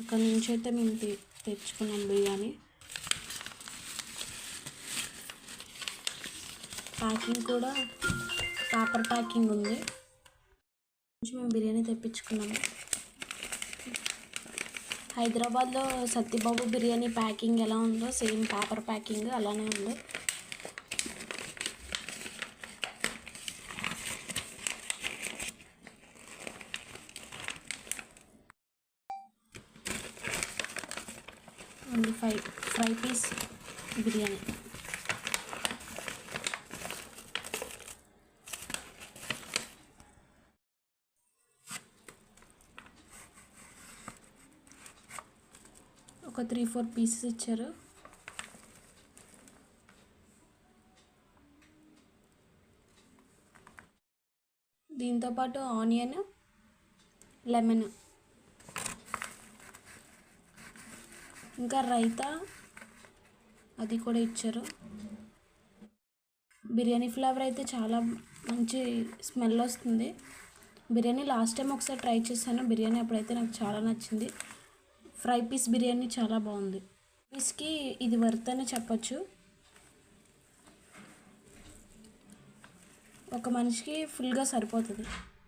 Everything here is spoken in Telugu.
అక్కడి నుంచి అయితే మేము తెచ్చుకున్నాం బిర్యానీ. ప్యాకింగ్ కూడా పేపర్ ప్యాకింగ్ ఉంది. మేము బిర్యానీ తెప్పించుకున్నాము. హైదరాబాద్లో సత్యబాబు బిర్యానీ ప్యాకింగ్ ఎలా ఉందో సేమ్ పేపర్ ప్యాకింగ్ అలానే ఉంది. Only fry piece biryani. ఒక 3-4 పీసెస్ ఇచ్చారు. దీంతోపాటు ఆనియన్, లెమన్, ఇంకా రైతా అది కూడా ఇచ్చారు. బిర్యానీ ఫ్లేవర్ అయితే చాలా మంచి స్మెల్ వస్తుంది. బిర్యానీ లాస్ట్ టైం ఒకసారి ట్రై చేశాను. బిర్యానీ అప్పుడైతే నాకు చాలా నచ్చింది. ఫ్రై పీస్ బిర్యానీ చాలా బాగుంది. పీస్కి ఇది వర్త్ అని చెప్పచ్చు. ఒక మనిషికి ఫుల్గా సరిపోతుంది.